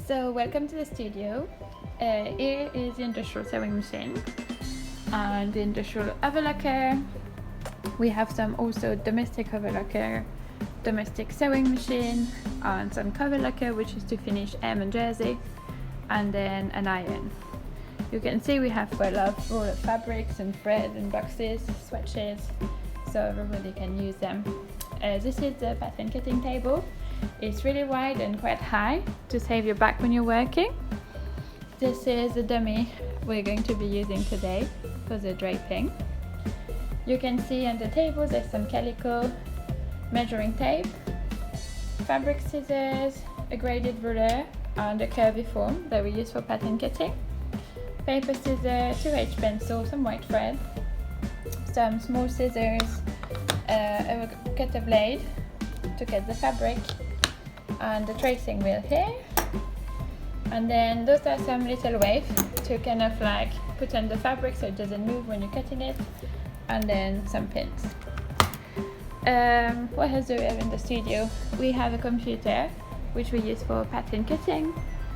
So welcome to the studio. Here is the industrial sewing machine and the industrial overlocker. We have some also domestic overlocker, domestic sewing machine, and some cover locker, which is to finish hem and jersey, and then an iron. You can see we have quite a lot of roll of fabrics and thread and boxes, swatches, so everybody can use them. This is the pattern cutting table. It's really wide and quite high to save your back when you're working. This is the dummy we're going to be using today for the draping. You can see on the table there's some calico, measuring tape, fabric scissors, a graded ruler and a curvy form that we use for pattern cutting, paper scissors, 2H pencil, some white thread, some small scissors, a cutter blade to cut the fabric, and the tracing wheel here. And then those are some little waves to kind of like put on the fabric so it doesn't move when you're cutting it, and then some pins. What else do we have in the studio? We have a computer which we use for pattern cutting,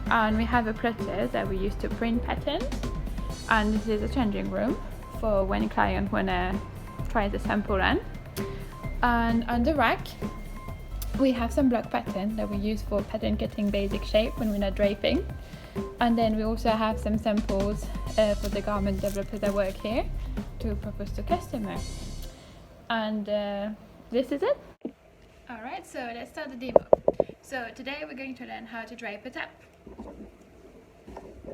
and we have a plotter that we use to print patterns, and this is a changing room for when a client wanna try the sample on. And on the rack we have some block pattern that we use for pattern cutting basic shape when we're not draping, and then we also have some samples for the garment developers that work here to propose to customers. And this is it. Alright, so let's start the demo. So today we're going to learn how to drape a top.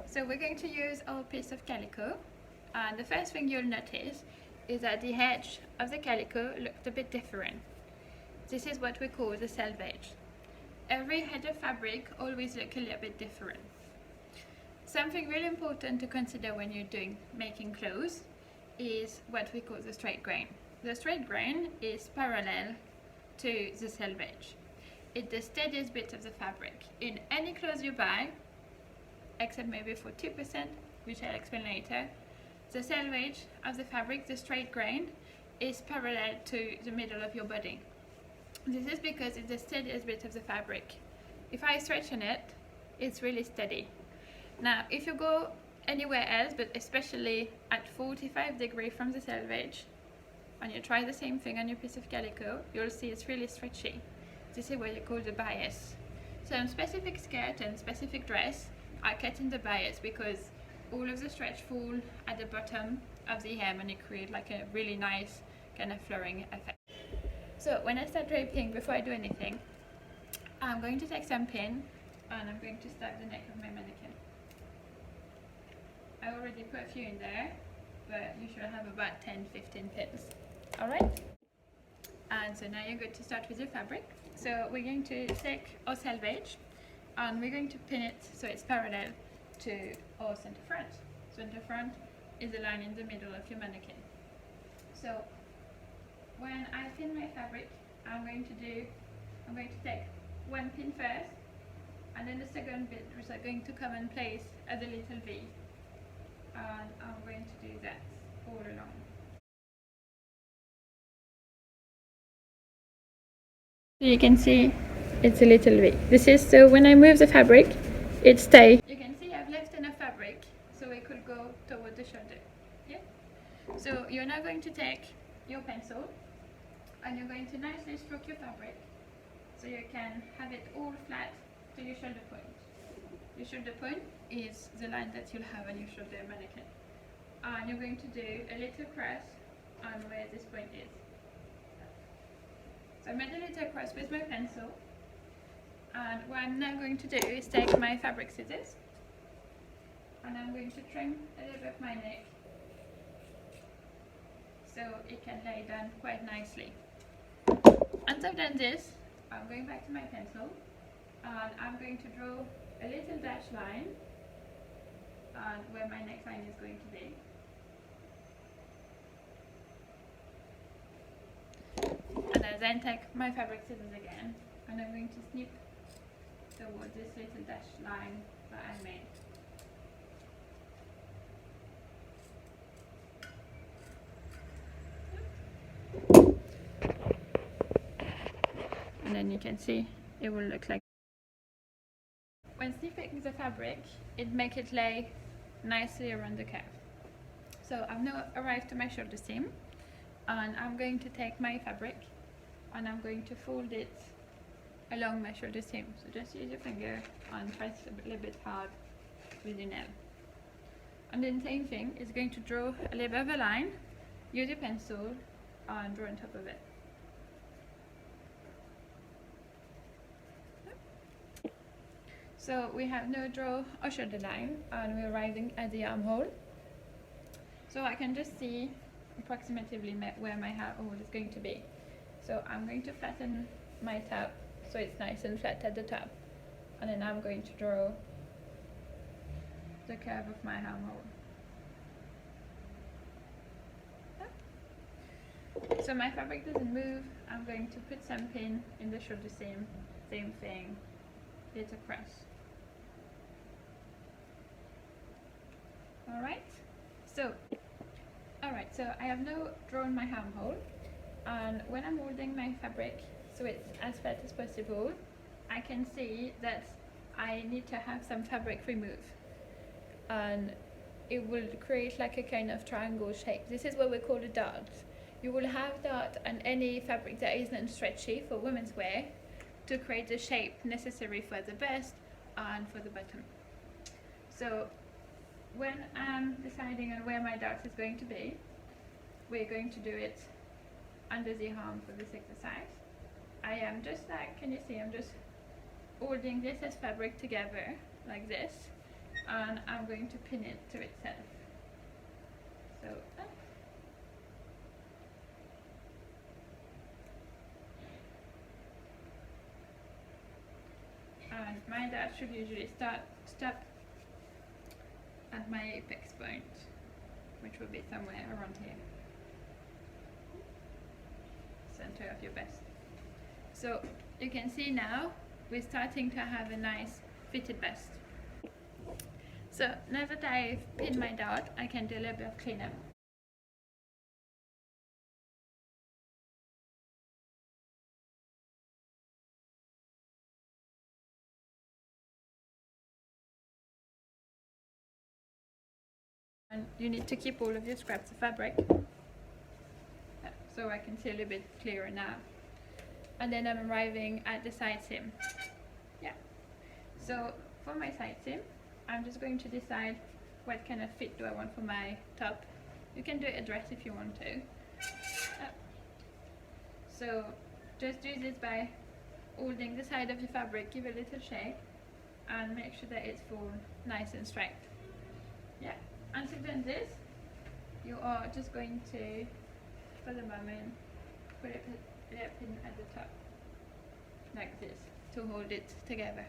So we're going to use our piece of calico, and the first thing you'll notice is that the edge of the calico looked a bit different. This is what we call the selvage. Every head of fabric always looks a little bit different. Something really important to consider when you're making clothes is what we call the straight grain. The straight grain is parallel to the selvage. It's the steadiest bit of the fabric. In any clothes you buy, except maybe for 2%, which I'll explain later, the selvage of the fabric, the straight grain, is parallel to the middle of your body. This is because it's the steadiest bit of the fabric. If I stretch on it, it's really steady. Now, if you go anywhere else, but especially at 45 degrees from the selvage, and you try the same thing on your piece of calico, you'll see it's really stretchy. This is what you call the bias. Some specific skirt and specific dress are cut in the bias because all of the stretch fall at the bottom of the hem and it creates like a really nice kind of flowing effect. So when I start draping, before I do anything, I'm going to take some pin and I'm going to stab the neck of my mannequin. I already put a few in there, but you should have about 10-15 pins. Alright? And so now you're good to start with your fabric. So we're going to take our selvage and we're going to pin it so it's parallel to our center front. Center front is the line in the middle of your mannequin. So when I pin my fabric, I'm going to take one pin first, and then the second bit is going to come in place at the little V, and I'm going to do that all along. So you can see it's a little V. This is so when I move the fabric, it stays. You can see I've left enough fabric so it could go toward the shoulder. Yeah. So you're now going to take your pencil and you're going to nicely stroke your fabric so you can have it all flat to your shoulder point. Your shoulder point is the line that you'll have on your shoulder mannequin. And you're going to do a little cross on where this point is. So I made a little cross with my pencil, and what I'm now going to do is take my fabric scissors and I'm going to trim a little bit of my neck so it can lay down quite nicely. Once I've done this, I'm going back to my pencil and I'm going to draw a little dash line on where my neckline is going to be. And I then take my fabric scissors again and I'm going to snip towards this little dash line that I made. And then you can see it will look like when snipping the fabric, it makes it lay nicely around the curve. So I've now arrived to my shoulder seam, and I'm going to take my fabric and I'm going to fold it along my shoulder seam. So just use your finger and press a little bit hard with your nail. And then same thing, is going to draw a little bit of a line, use your pencil and draw on top of it. So we have now drawn a shoulder line and we're arriving at the armhole. So I can just see approximately where my armhole is going to be. So I'm going to flatten my top so it's nice and flat at the top. And then I'm going to draw the curve of my armhole. So my fabric doesn't move. I'm going to put some pin in the shoulder seam, same thing, it across. Alright, so I have now drawn my armhole, and when I'm holding my fabric so it's as flat as possible, I can see that I need to have some fabric removed, and it will create like a kind of triangle shape. This is what we call a dart. You will have dart on any fabric that isn't stretchy for women's wear to create the shape necessary for the bust and for the bottom. So when I'm deciding on where my dart is going to be, we're going to do it under the arm for this exercise. I am just like, can you see, I'm just holding this as fabric together like this, and I'm going to pin it to itself. So and my dart should usually stop at my apex point, which will be somewhere around here, center of your bust. So you can see now we're starting to have a nice fitted bust. So now that I've pinned my dart, I can do a little bit of cleanup. And you need to keep all of your scraps of fabric. So I can see a little bit clearer now. And then I'm arriving at the side seam. Yeah. So for my side seam, I'm just going to decide what kind of fit do I want for my top. You can do a dress if you want to. So just do this by holding the side of the fabric, give a little shake, and make sure that it's full, nice and straight. Yeah. Once you've done this, you are just going to, for the moment, put a pin at the top, like this, to hold it together.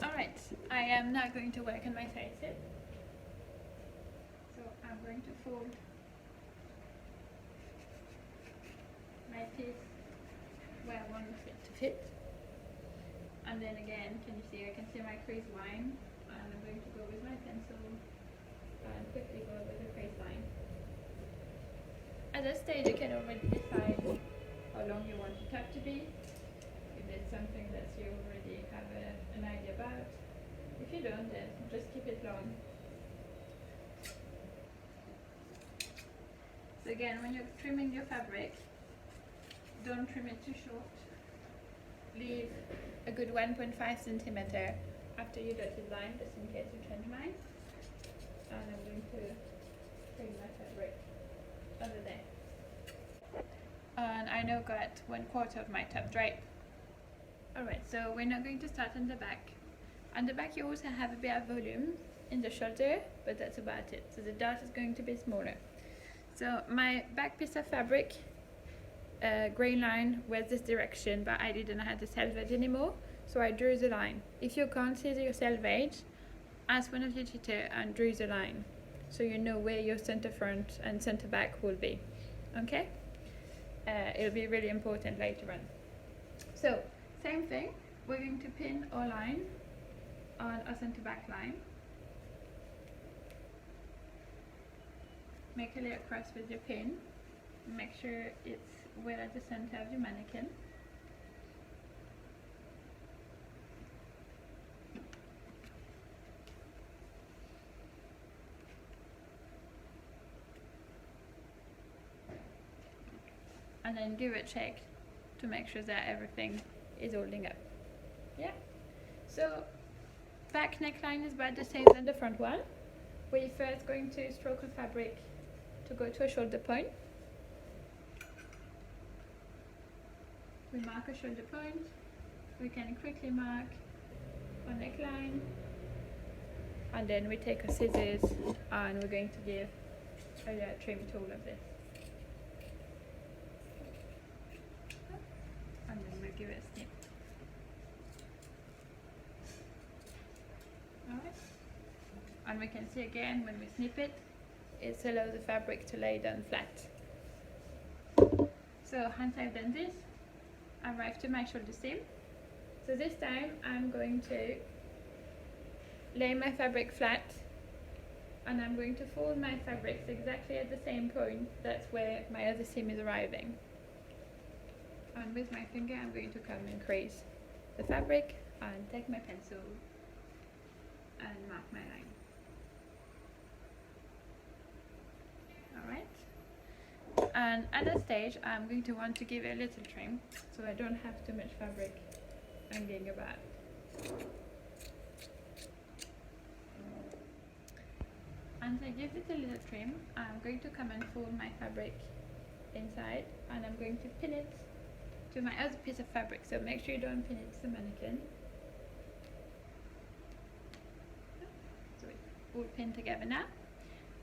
Alright, I am now going to work on my side seam. So I'm going to fold my piece where I want it to fit. And then again, can you see, I can see my crease line, and I'm going to go with my pencil and quickly go over the crease line. At this stage you can already decide how long you want the top to be, if it's something that you already have an idea about. If you don't, then just keep it long. So again, when you're trimming your fabric, don't trim it too short. Leave a good 1.5 centimeter after your dotted line, just in case you change mine. And I'm going to trim my fabric over there. And I now got 1/4 of my top drape. Alright, so we're now going to start on the back. On the back you also have a bit of volume in the shoulder, but that's about it. So the dart is going to be smaller. So my back piece of fabric, grain line was this direction, but I didn't have the selvage anymore, so I drew the line. If you can't see your selvage, ask one of your tutor and draw the line, so you know where your center front and center back will be. Okay? It'll be really important later on. So same thing, we're going to pin our line on our center back line. Make a little cross with your pin. Make sure it's we're at the center of the mannequin. And then give it a check to make sure that everything is holding up. Yeah. So back neckline is about the same as the front one. We're first going to stroke the fabric to go to a shoulder point. We mark a shoulder point. We can quickly mark a neckline. And then we take our scissors and we're going to give a trim to all of this. And then we'll give it a snip. Alright. And we can see again when we snip it, it allows the fabric to lay down flat. So once I've done this, I arrive to my shoulder seam. So this time I'm going to lay my fabric flat and I'm going to fold my fabrics exactly at the same point. That's where my other seam is arriving. And with my finger I'm going to come and crease the fabric and take my pencil and mark my line. Alright. And at that stage I'm going to want to give it a little trim so I don't have too much fabric hanging about. And I give it a little trim, I'm going to come and fold my fabric inside and I'm going to pin it to my other piece of fabric, so make sure you don't pin it to the mannequin. So it's all pinned together now.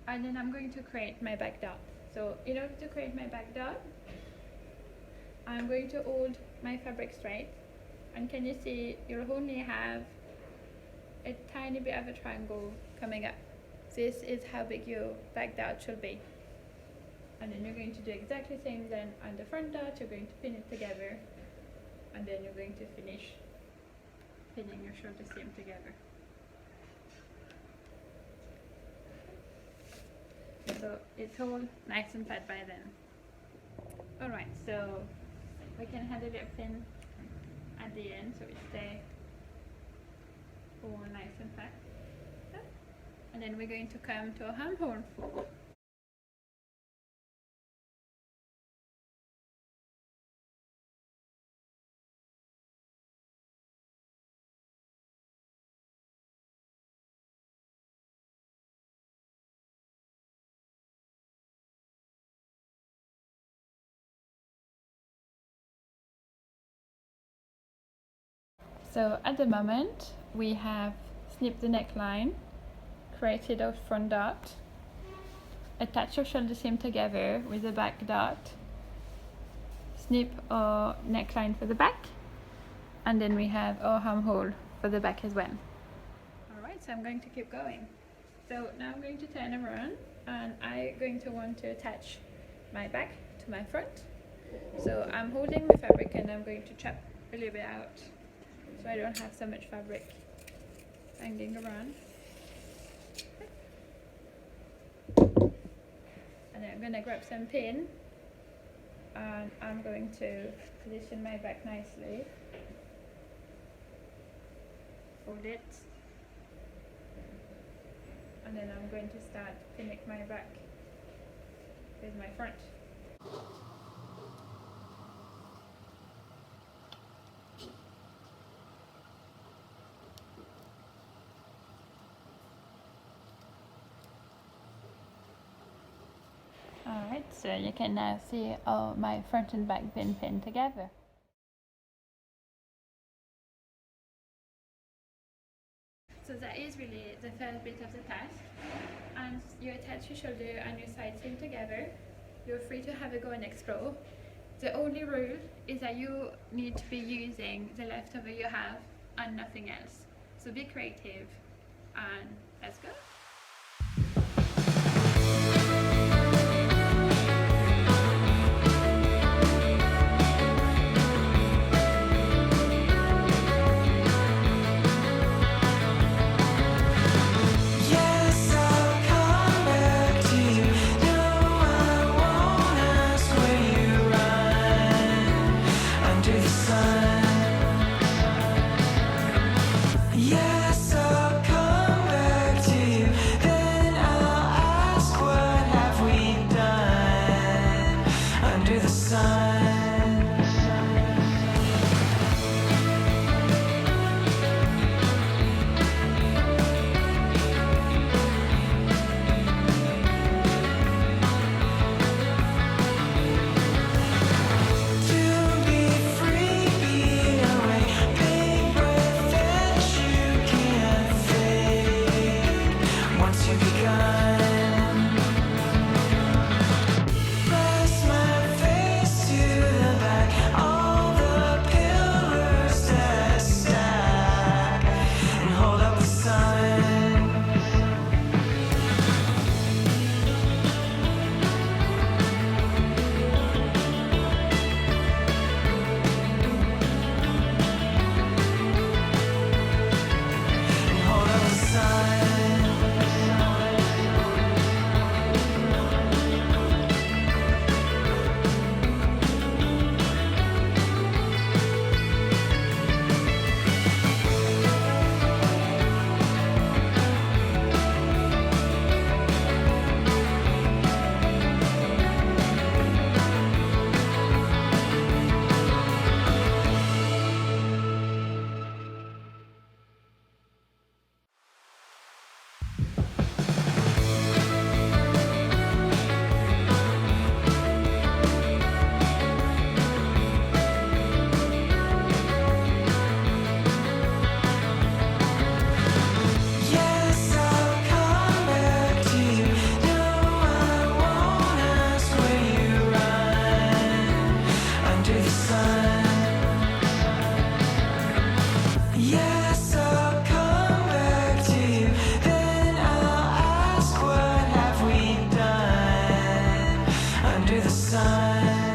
And then I'm going to create my back dot. So in order to create my back dot, I'm going to hold my fabric straight, and can you see you'll only have a tiny bit of a triangle coming up. This is how big your back dot should be. And then you're going to do exactly the same then on the front dot. You're going to pin it together and then you're going to finish pinning your shoulder seam together. So it's all nice and fat by then. Alright, so we can have a little pin at the end so it stays all nice and fat. And then we're going to come to a armhole. So at the moment we have snipped the neckline, created our front dot, attach our shoulder seam together with the back dot, snip our neckline for the back, and then we have our armhole for the back as well. Alright, so I'm going to keep going. So now I'm going to turn around and I'm going to want to attach my back to my front. So I'm holding the fabric and I'm going to chop a little bit out so I don't have so much fabric hanging around. And then I'm going to grab some pin and I'm going to position my back nicely. Hold it. And then I'm going to start pinning my back with my front. Alright, so you can now see my front and back been pinned together. So that is really the first bit of the task. And you attach your shoulder and your side seam together. You're free to have a go and explore. The only rule is that you need to be using the leftover you have and nothing else. So be creative and let's go. sun. Under the sun.